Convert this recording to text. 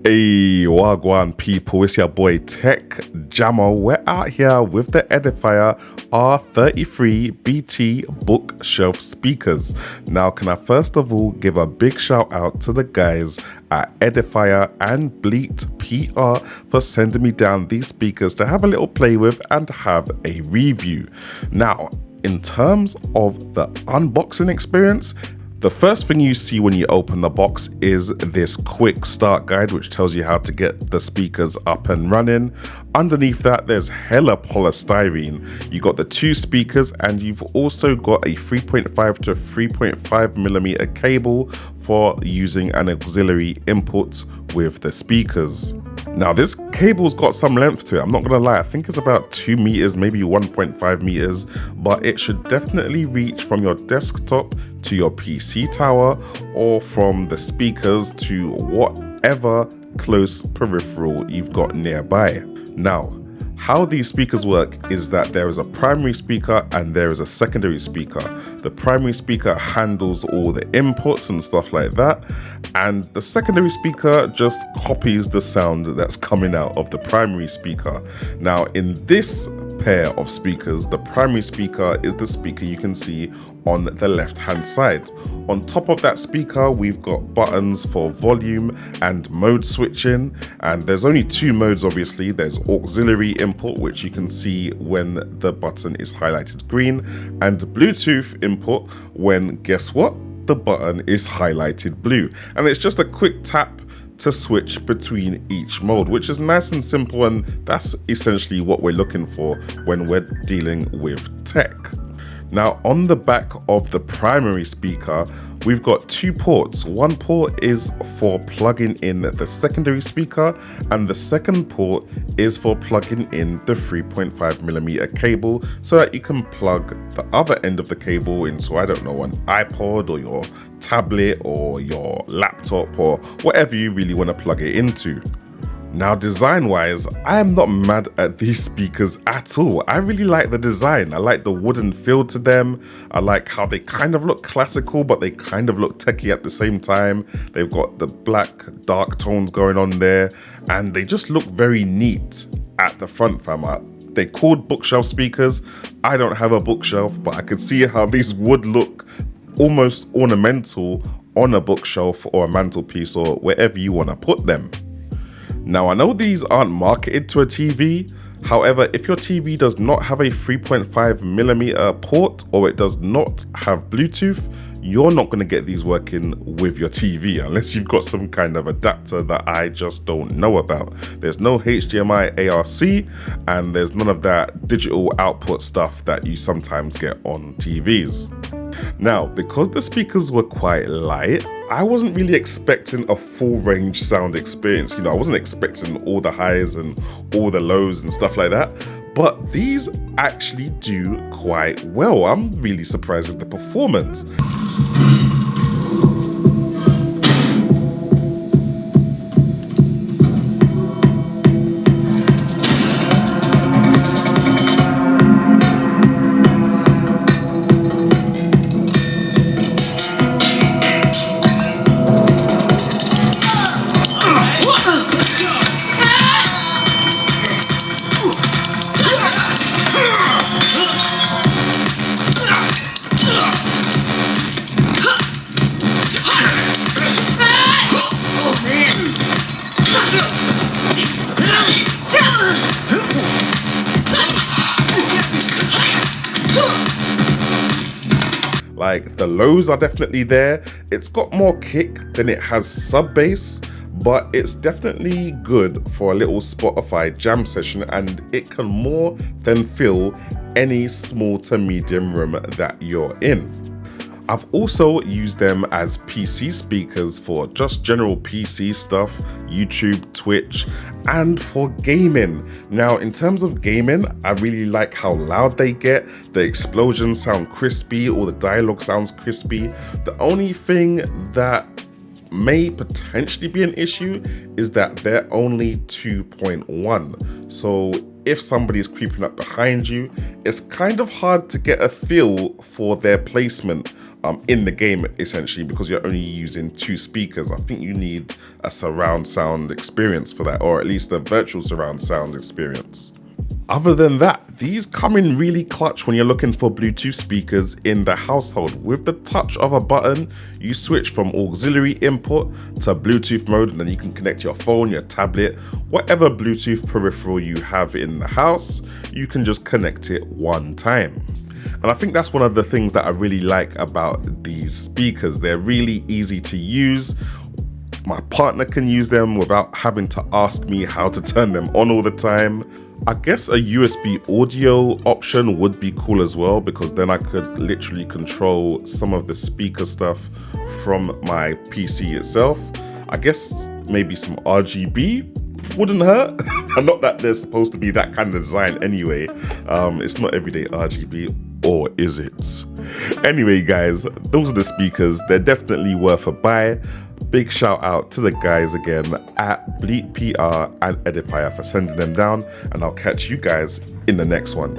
Hey, wagwan people, it's your boy Tech Jamo. We're out here with the Edifier R33BT bookshelf speakers. Now, can I first of all give a big shout out to the guys at Edifier and Bleat PR for sending me down these speakers to have a little play with and have a review. Now, in terms of the unboxing experience, the first thing you see when you open the box is this quick start guide, which tells you how to get the speakers up and running. Underneath that, there's hella polystyrene. You got the two speakers, and you've also got a 3.5 to 3.5 millimeter cable for using an auxiliary input with the speakers. Now, this cable's got some length to it. I'm not gonna lie, I think it's about 2 meters, maybe 1.5 meters, but it should definitely reach from your desktop to your PC tower, or from the speakers to whatever close peripheral you've got nearby. Now, how these speakers work is that there is a primary speaker and there is a secondary speaker. The primary speaker handles all the inputs and stuff like that, and the secondary speaker just copies the sound that's coming out of the primary speaker. Now, in this pair of speakers, the primary speaker is the speaker you can see on the left hand side. On top of that speaker, we've got buttons for volume and mode switching, and there's only two modes obviously. There's auxiliary input, which you can see when the button is highlighted green, and Bluetooth input when, guess what, the button is highlighted blue. And it's just a quick tap to switch between each mode, which is nice and simple, and that's essentially what we're looking for when we're dealing with tech. Now, on the back of the primary speaker, we've got two ports. One port is for plugging in the secondary speaker, and the second port is for plugging in the 3.5 millimeter cable so that you can plug the other end of the cable into, I don't know, an iPod or your tablet or your laptop or whatever you really want to plug it into. Now, design-wise, I am not mad at these speakers at all. I really like the design. I like the wooden feel to them. I like how they kind of look classical, but they kind of look techie at the same time. They've got the black, dark tones going on there, and they just look very neat at the front, fam. They're called bookshelf speakers. I don't have a bookshelf, but I could see how these would look almost ornamental on a bookshelf or a mantelpiece or wherever you want to put them. Now, I know these aren't marketed to a TV. However, if your TV does not have a 3.5 millimeter port or it does not have Bluetooth, you're not going to get these working with your TV unless you've got some kind of adapter that I just don't know about. There's no HDMI ARC, and there's none of that digital output stuff that you sometimes get on TVs. Now, because the speakers were quite light, I wasn't really expecting a full range sound experience. You know, I wasn't expecting all the highs and all the lows and stuff like that, but these actually do quite well. I'm really surprised with the performance. Like, the lows are definitely there. It's got more kick than it has sub bass, but it's definitely good for a little Spotify jam session, and it can more than fill any small to medium room that you're in. I've also used them as PC speakers for just general PC stuff, YouTube, Twitch, and for gaming. Now, in terms of gaming, I really like how loud they get. The explosions sound crispy, or the dialogue sounds crispy. The only thing that may potentially be an issue is that they're only 2.1. So if somebody is creeping up behind you, it's kind of hard to get a feel for their placement in the game, essentially, because you're only using 2 speakers. I think you need a surround sound experience for that, or at least a virtual surround sound experience. Other than that, these come in really clutch when you're looking for Bluetooth speakers in the household. With the touch of a button, you switch from auxiliary input to Bluetooth mode, and then you can connect your phone, your tablet, whatever Bluetooth peripheral you have in the house, you can just connect it one time. And I think that's one of the things that I really like about these speakers. They're really easy to use. My partner can use them without having to ask me how to turn them on all the time. I guess a USB audio option would be cool as well, because then I could literally control some of the speaker stuff from my PC itself. I guess maybe some RGB wouldn't hurt. Not that they're supposed to be that kind of design anyway. It's not everyday RGB, or is it? Anyway, guys, those are the speakers. They're definitely worth a buy. Big shout out to the guys again at Bleak PR and Edifier for sending them down, and I'll catch you guys in the next one.